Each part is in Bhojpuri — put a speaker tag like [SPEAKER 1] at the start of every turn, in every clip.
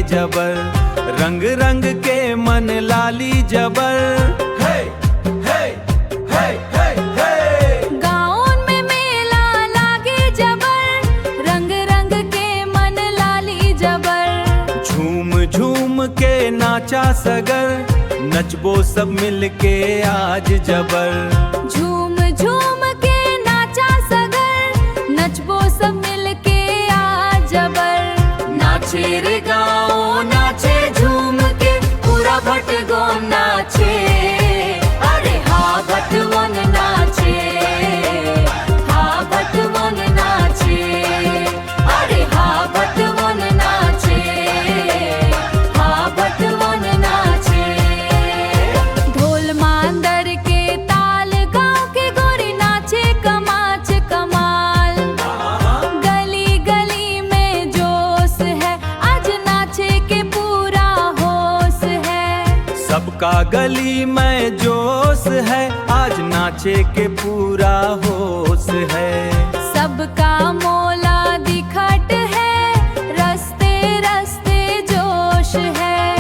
[SPEAKER 1] जबर, रंग रंग के मन लाली जबर। हे हे हे हे हे
[SPEAKER 2] गाँव में मेला लागे जबर, रंग रंग के मन लाली जबर।
[SPEAKER 1] झूम झूम के नाचा सगर, नचबो सब मिलके आज जबर।
[SPEAKER 2] झूम झूम के नाचा सगर, नचबो सब मिलके आज जबर।
[SPEAKER 3] नाचे रे गाँव नाचे झूम के, पूरा भटगो नाचे। अरे हाँ भटवन नाचे, हाँ भटवन नाचे। अरे हाँ भटवन नाचे, हाँ भटवन नाचे।
[SPEAKER 2] ढोल मांदर के ताल, गाँव के गोरी नाचे कमाच कमाल। गली गली में जोश है, आज नाचे के पूरा होश है।
[SPEAKER 1] सबका गली में जोश है, आज नाचे के पूरा होश है।
[SPEAKER 2] सबका मोला दिखट है, रस्ते रस्ते जोश है।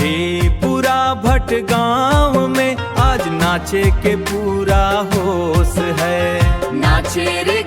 [SPEAKER 1] ये पूरा भट गाँव में आज नाचे के पूरा होश है।
[SPEAKER 3] नाचे रे